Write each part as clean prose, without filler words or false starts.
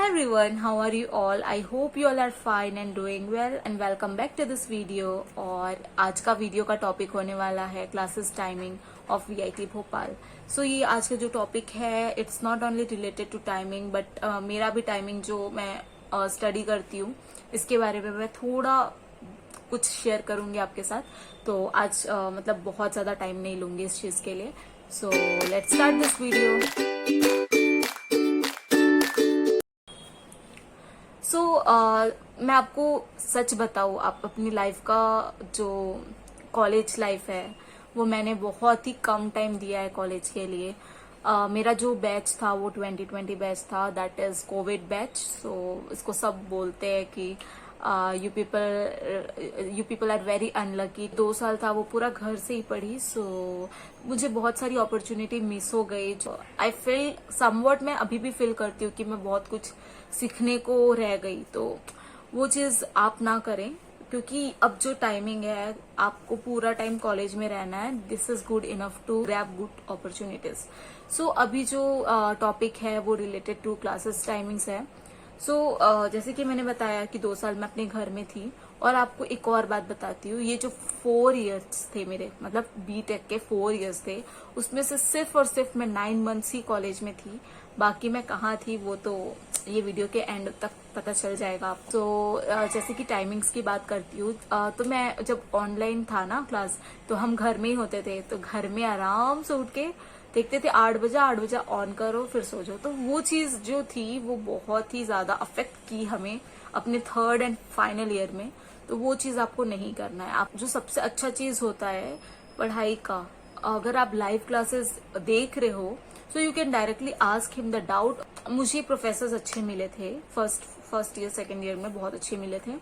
everyone, how are you all? I hope you all are fine and doing well and welcome back to this video। और आज का video का topic होने वाला है classes timing of VIT Bhopal. So ये आज का जो टॉपिक है it's not only related to timing but मेरा भी टाइमिंग जो मैं स्टडी करती हूँ इसके बारे में मैं थोड़ा कुछ शेयर करूंगी आपके साथ। तो आज मतलब बहुत ज्यादा टाइम नहीं लूंगी इस चीज के लिए। So let's start this video. So मैं आपको सच बताऊँ, आप अपनी लाइफ का जो कॉलेज लाइफ है वो मैंने बहुत ही कम टाइम दिया है कॉलेज के लिए। मेरा जो बैच था वो 2020 बैच था, that is COVID batch. So इसको सब बोलते हैं कि you people are very unlucky. 2 साल था वो पूरा घर से ही पढ़ी। सो मुझे बहुत सारी अपॉर्चुनिटी मिस हो गई। जो आई फील समवॉट मैं अभी भी फील करती हूँ कि मैं बहुत कुछ सीखने को रह गई। तो वो चीज आप ना करें, क्योंकि अब जो टाइमिंग है आपको पूरा टाइम कॉलेज में रहना है। This is good enough to grab good opportunities. So अभी जो टॉपिक है वो रिलेटेड टू क्लासेस टाइमिंग्स है। सो जैसे कि मैंने बताया कि 2 साल मैं अपने घर में थी। और आपको एक और बात बताती हूँ, ये जो 4 इयर्स थे मेरे, मतलब बीटेक के 4 इयर्स थे, उसमें से सिर्फ और सिर्फ मैं 9 मंथ्स ही कॉलेज में थी। बाकी मैं कहाँ थी वो तो ये वीडियो के एंड तक पता चल जाएगा आप। तो जैसे कि टाइमिंग्स की बात करती हूँ, तो मैं जब ऑनलाइन था ना क्लास, तो हम घर में ही होते थे। तो घर में आराम से उठ के देखते थे 8 बजे ऑन करो फिर सो जाओ। तो वो चीज जो थी वो बहुत ही ज्यादा अफेक्ट की हमें अपने 3rd एंड फाइनल ईयर में। तो वो चीज आपको नहीं करना है। आप जो सबसे अच्छा चीज होता है पढ़ाई का, अगर आप लाइव क्लासेस देख रहे हो so you can directly ask him the doubt. मुझे प्रोफेसर्स अच्छे मिले थे फर्स्ट ईयर सेकेंड ईयर में, बहुत अच्छे मिले थे।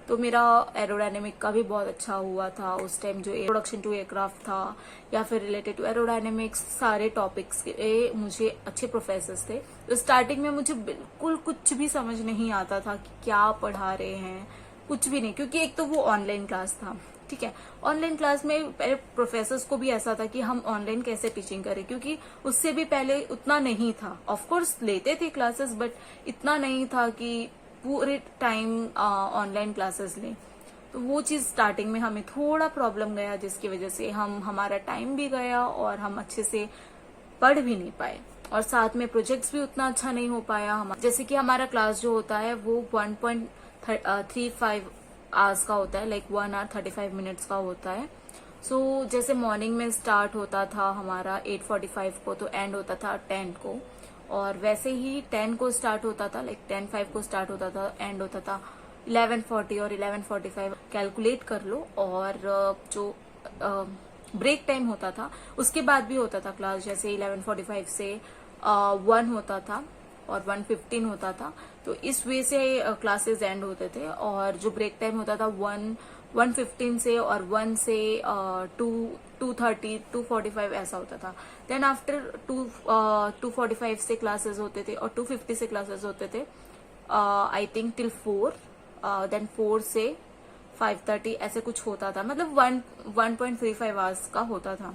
तो मेरा एरोडायनेमिक का भी बहुत अच्छा हुआ था उस टाइम, जो इंट्रोडक्शन टू एयरक्राफ्ट था या फिर रिलेटेड टू एरोडायनेमिक्स, सारे टॉपिक्स के मुझे अच्छे प्रोफेसर्स थे। तो स्टार्टिंग में मुझे बिल्कुल कुछ भी समझ नहीं आता था कि क्या पढ़ा रहे हैं, कुछ भी नहीं, क्योंकि एक तो वो ऑनलाइन क्लास था। ठीक है, ऑनलाइन क्लास में पहले प्रोफेसर्स को भी ऐसा था कि हम ऑनलाइन कैसे टीचिंग करें, क्योंकि उससे भी पहले उतना नहीं था। ऑफ कोर्स लेते थे क्लासेस बट इतना नहीं था कि पूरे टाइम ऑनलाइन क्लासेस लें। तो वो चीज स्टार्टिंग में हमें थोड़ा प्रॉब्लम गया, जिसकी वजह से हमारा टाइम भी गया और हम अच्छे से पढ़ भी नहीं पाए। और साथ में प्रोजेक्ट्स भी उतना अच्छा नहीं हो पाया हमारा। जैसे कि हमारा क्लास जो होता है वो 1.35 आवर्स का होता है, लाइक 1 hour 35 minutes का होता है। सो जैसे मॉर्निंग में स्टार्ट होता था हमारा 8:45 को, तो एंड होता था 10 को। और वैसे ही 10 को स्टार्ट होता था, लाइक 10:05 को स्टार्ट होता था, एंड होता था 11:40 और 11:45। कैलकुलेट कर लो। और जो ब्रेक टाइम होता था उसके बाद भी होता था क्लास, जैसे 11:45 से 1 होता था और 1:15 होता था। तो इस वे से क्लासेस एंड होते थे। और जो ब्रेक टाइम होता था 1:15 से और 1 से 2:30 2:45 ऐसा होता था। देन आफ्टर 2:45 से क्लासेस होते थे और 2:50 से क्लासेस होते थे, आई थिंक टिल 4। देन 4 से 5:30 ऐसे कुछ होता था, मतलब 1.35 आवर्स का होता था।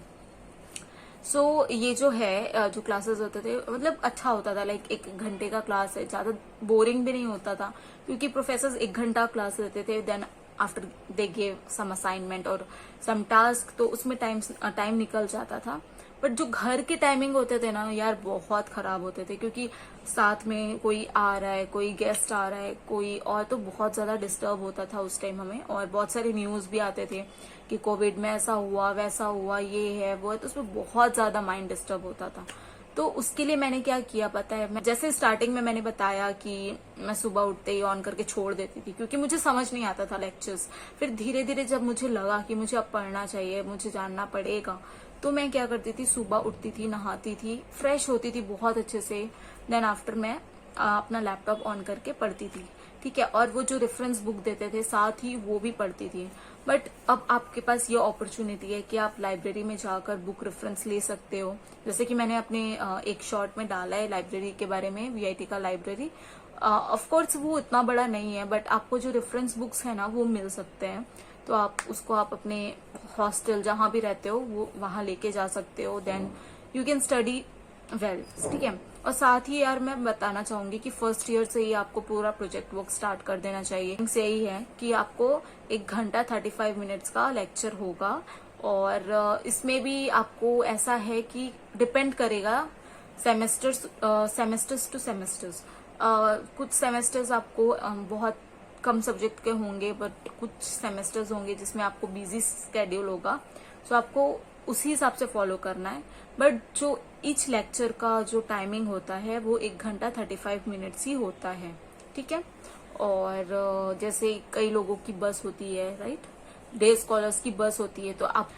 सो ये जो है जो क्लासेस होते थे मतलब अच्छा होता था, लाइक 1 घंटे का क्लास है, ज्यादा बोरिंग भी नहीं होता था, क्योंकि प्रोफेसर्स 1 घंटा क्लास लेते थे। Then after they gave some assignment और सम टास्क, तो उसमें टाइम निकल जाता था। बट जो घर के टाइमिंग होते थे ना यार, बहुत खराब होते थे, क्योंकि साथ में कोई आ रहा है, कोई गेस्ट आ रहा है, कोई और, तो बहुत ज्यादा डिस्टर्ब होता था उस टाइम हमें। और बहुत सारे न्यूज भी आते थे कि कोविड में ऐसा हुआ वैसा हुआ, ये है वो है, तो उसमें बहुत ज्यादा माइंड डिस्टर्ब होता था। तो उसके लिए मैंने क्या किया पता है, मैं जैसे स्टार्टिंग में मैंने बताया कि मैं सुबह उठते ही ऑन करके छोड़ देती थी, क्योंकि मुझे समझ नहीं आता था लेक्चर्स। फिर धीरे धीरे जब मुझे लगा कि मुझे अब पढ़ना चाहिए, मुझे जानना पड़ेगा, तो मैं क्या करती थी, सुबह उठती थी, नहाती थी, फ्रेश होती थी बहुत अच्छे से। देन आफ्टर मैं अपना लैपटॉप ऑन करके पढ़ती थी। ठीक है, और वो जो रेफरेंस बुक देते थे साथ ही वो भी पढ़ती थी। बट अब आपके पास ये अपॉर्चुनिटी है कि आप लाइब्रेरी में जाकर बुक रेफरेंस ले सकते हो। जैसे कि मैंने अपने एक शॉर्ट में डाला है लाइब्रेरी के बारे में, वीआईटी का लाइब्रेरी। ऑफ कोर्स वो इतना बड़ा नहीं है, बट आपको जो रेफरेंस बुक्स है ना वो मिल सकते हैं। तो आप अपने हॉस्टल जहां भी रहते हो वो वहां लेके जा सकते हो। Then you can study well. ठीक है, और साथ ही यार मैं बताना चाहूंगी कि फर्स्ट ईयर से ही आपको पूरा प्रोजेक्ट वर्क स्टार्ट कर देना चाहिए। से यही है कि आपको 1 घंटा 35 मिनट्स का लेक्चर होगा, और इसमें भी आपको ऐसा है कि डिपेंड करेगा सेमेस्टर्स टू सेमेस्टर्स। कुछ सेमेस्टर्स आपको बहुत कम सब्जेक्ट के होंगे, बट कुछ सेमेस्टर्स होंगे जिसमें आपको बिजी स्केड्यूल होगा, सो आपको उसी हिसाब से फॉलो करना है। बट जो ईच लेक्चर का जो टाइमिंग होता है वो 1 घंटा 35 मिनट्स ही होता है, ठीक है। और जैसे कई लोगों की बस होती है, राइट, डे स्कॉलर्स की बस होती है, तो आप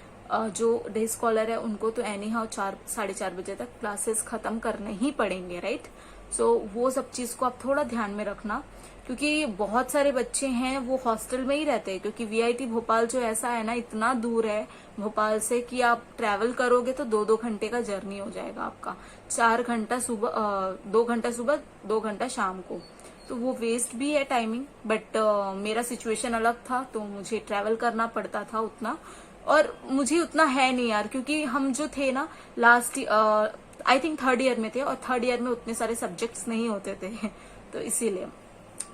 जो डे स्कॉलर है उनको तो एनी हाउ 4-4:30 बजे तक क्लासेस खत्म करने ही पड़ेंगे, राइट। सो वो सब चीज को आप थोड़ा ध्यान में रखना, क्योंकि बहुत सारे बच्चे हैं वो हॉस्टल में ही रहते हैं, क्योंकि वीआईटी भोपाल जो ऐसा है ना, इतना दूर है भोपाल से कि आप ट्रैवल करोगे तो 2-2 घंटे का जर्नी हो जाएगा आपका। 4 घंटा सुबह, 2 घंटा सुबह, 2 घंटा शाम को, तो वो वेस्ट भी है टाइमिंग। बट मेरा सिचुएशन अलग था, तो मुझे ट्रैवल करना पड़ता था उतना, और मुझे उतना है नहीं यार, क्योंकि हम जो थे ना last I think 3rd year में थे, और 3rd ईयर में उतने सारे सब्जेक्ट्स नहीं होते थे तो इसीलिए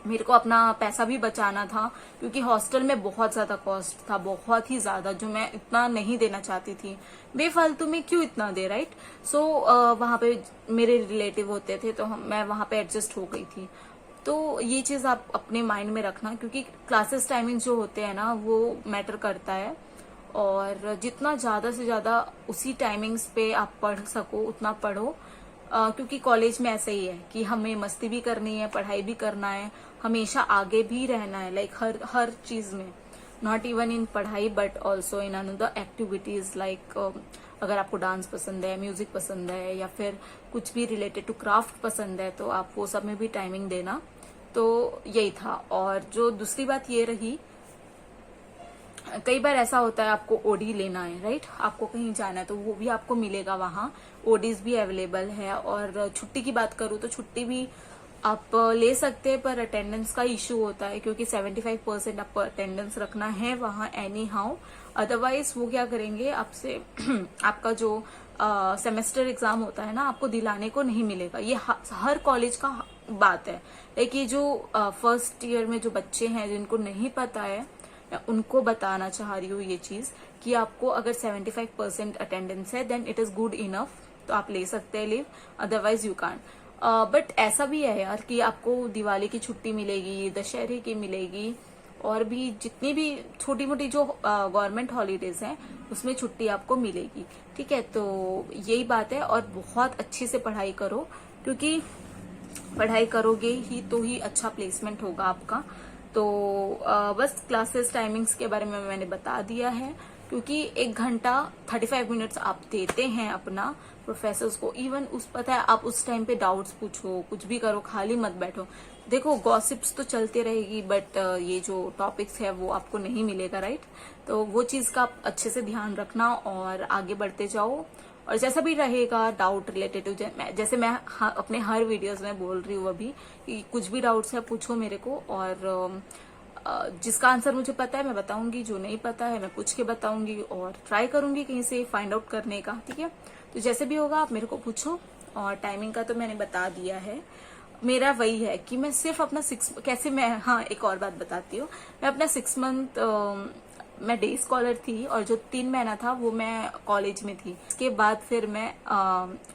मेरे को अपना पैसा भी बचाना था, क्योंकि हॉस्टल में बहुत ज्यादा कॉस्ट था, बहुत ही ज्यादा, जो मैं इतना नहीं देना चाहती थी। बेफालतू में क्यों इतना दे, राइट। सो वहां पे मेरे रिलेटिव होते थे, तो मैं वहां पे एडजस्ट हो गई थी। तो ये चीज आप अपने माइंड में रखना, क्योंकि क्लासेस टाइमिंग जो होते हैं ना वो मैटर करता है, और जितना ज्यादा से ज्यादा उसी टाइमिंग्स पे आप पढ़ सको उतना पढ़ो। क्योंकि कॉलेज में ऐसा ही है कि हमें मस्ती भी करनी है, पढ़ाई भी करना है, हमेशा आगे भी रहना है, लाइक हर चीज में, नॉट इवन इन पढ़ाई but also in another activities, like अगर आपको डांस पसंद है, म्यूजिक पसंद है, या फिर कुछ भी रिलेटेड टू क्राफ्ट पसंद है, तो आप वो सब में भी टाइमिंग देना। तो यही था। और जो दूसरी बात ये रही, कई बार ऐसा होता है आपको ओडी लेना है, राइट, आपको कहीं जाना है तो वो भी आपको मिलेगा वहां, ओडीज भी अवेलेबल है। और छुट्टी की बात करूँ तो छुट्टी भी आप ले सकते हैं, पर अटेंडेंस का इश्यू होता है, क्योंकि 75% आपको अटेंडेंस रखना है वहां एनी हाउ, अदरवाइज वो क्या करेंगे आपसे आपका जो सेमेस्टर एग्जाम होता है ना, आपको दिलाने को नहीं मिलेगा। ये हर कॉलेज का बात है। लाइक ये जो फर्स्ट ईयर में जो बच्चे हैं जिनको नहीं पता है, मैं उनको बताना चाह रही हूँ ये चीज, कि आपको अगर 75% अटेंडेंस है then it is good enough, तो आप ले सकते हैं leave, otherwise you can't. But ऐसा भी है यार कि आपको दिवाली की छुट्टी मिलेगी, दशहरे की मिलेगी, और भी जितनी भी छोटी मोटी जो गवर्नमेंट हॉलीडेज हैं उसमें छुट्टी आपको मिलेगी, ठीक है। तो यही बात है, और बहुत अच्छे से पढ़ाई करो, क्योंकि पढ़ाई करोगे ही तो ही अच्छा प्लेसमेंट होगा आपका। तो बस क्लासेस टाइमिंग्स के बारे में मैंने बता दिया है, क्योंकि 1 घंटा 35 मिनट्स आप देते हैं अपना प्रोफेसर्स को, इवन पता है आप उस टाइम पे डाउट्स पूछो, कुछ भी करो, खाली मत बैठो। देखो गॉसिप्स तो चलते रहेगी, बट ये जो टॉपिक्स है वो आपको नहीं मिलेगा, राइट। तो वो चीज का आप अच्छे से ध्यान रखना और आगे बढ़ते जाओ। और जैसा भी रहेगा डाउट रिलेटेड टू, जैसे मैं अपने हर वीडियोस में बोल रही हूँ अभी, कि कुछ भी डाउट्स है पूछो मेरे को, और जिसका आंसर मुझे पता है मैं बताऊंगी, जो नहीं पता है मैं पूछ के बताऊंगी, और ट्राई करूंगी कहीं से फाइंड आउट करने का, ठीक है। तो जैसे भी होगा आप मेरे को पूछो। और टाइमिंग का तो मैंने बता दिया है। मेरा वही है कि मैं सिर्फ अपना हाँ एक और बात बताती हूँ, मैं अपना 6 मंथ मैं डे स्कॉलर थी, और जो 3 महीना था वो मैं कॉलेज में थी। इसके बाद फिर मैं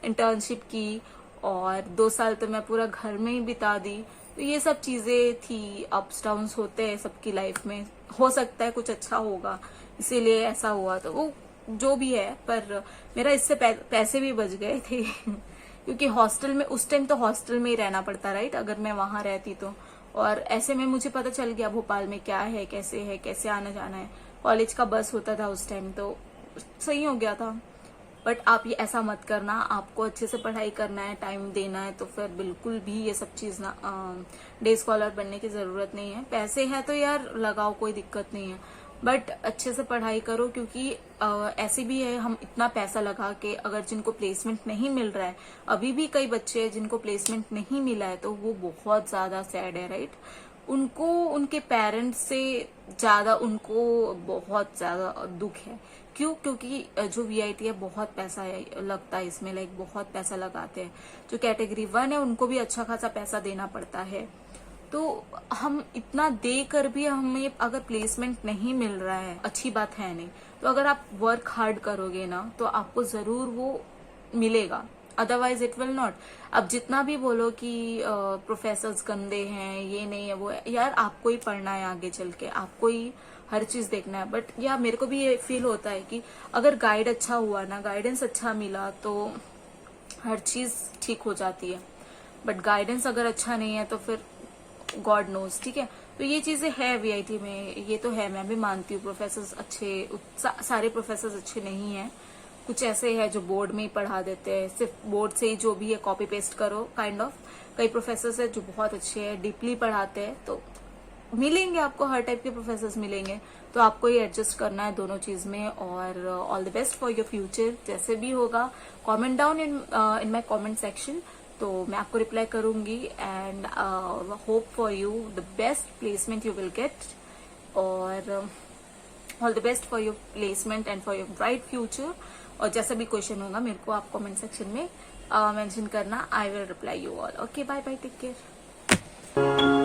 इंटर्नशिप की, और 2 साल तो मैं पूरा घर में ही बिता दी। तो ये सब चीजें थी, अप्स डाउन्स होते हैं सबकी लाइफ में, हो सकता है कुछ अच्छा होगा इसीलिए ऐसा हुआ, तो वो जो भी है, पर मेरा इससे पैसे भी बच गए थे क्योंकि हॉस्टल में उस टाइम तो हॉस्टल में ही रहना पड़ता, राइट, अगर मैं वहां रहती तो। और ऐसे में मुझे पता चल गया भोपाल में क्या है, कैसे आना जाना है, कॉलेज का बस होता था उस टाइम, तो सही हो गया था। बट आप ये ऐसा मत करना, आपको अच्छे से पढ़ाई करना है, टाइम देना है, तो फिर बिल्कुल भी ये सब चीज ना डे स्कॉलर बनने की जरूरत नहीं है। पैसे हैं तो यार लगाओ, कोई दिक्कत नहीं है, बट अच्छे से पढ़ाई करो, क्योंकि ऐसे भी है हम इतना पैसा लगा के अगर जिनको प्लेसमेंट नहीं मिल रहा है, अभी भी कई बच्चे हैं जिनको प्लेसमेंट नहीं मिला है, तो वो बहुत ज्यादा सैड है, राइट। उनको उनके पेरेंट्स से ज्यादा उनको बहुत ज्यादा दुख है। क्यों? क्योंकि जो वीआईटी है बहुत पैसा है लगता है इसमें, लाइक बहुत पैसा लगाते हैं। जो कैटेगरी 1 है उनको भी अच्छा खासा पैसा देना पड़ता है। तो हम इतना दे कर भी हमें अगर प्लेसमेंट नहीं मिल रहा है, अच्छी बात है नहीं। तो अगर आप वर्क हार्ड करोगे ना तो आपको जरूर वो मिलेगा, अदरवाइज इट विल नॉट। अब जितना भी बोलो कि प्रोफेसर्स गंदे हैं, ये नहीं है वो है, यार आपको ही पढ़ना है आगे चल के, आपको ही हर चीज देखना है। बट या मेरे को भी ये फील होता है कि अगर गाइड अच्छा हुआ ना, गाइडेंस अच्छा मिला तो हर चीज ठीक हो जाती है। बट गाइडेंस अगर अच्छा नहीं है तो फिर गॉड नोज, ठीक है। तो ये चीजें है वीआईटी में, ये तो है, मैं भी मानती हूँ प्रोफेसर्स अच्छे सारे प्रोफेसर्स अच्छे नहीं हैं। कुछ ऐसे हैं जो बोर्ड में ही पढ़ा देते हैं, सिर्फ बोर्ड से ही जो भी है कॉपी पेस्ट करो काइंड ऑफ। कई प्रोफेसर्स है जो बहुत अच्छे हैं, डीपली पढ़ाते हैं। तो मिलेंगे आपको, हर टाइप के प्रोफेसर्स मिलेंगे, तो आपको ये एडजस्ट करना है दोनों चीज में। और all the best for your future. जैसे भी होगा comment down in my comment section, तो मैं आपको रिप्लाई करूंगी। And hope for you the best placement you will get, और all the best for your placement and for your bright future. और जैसा भी क्वेश्चन होगा मेरे को आप कमेंट सेक्शन में मेंशन करना, I will reply you all. Okay, bye bye, take care.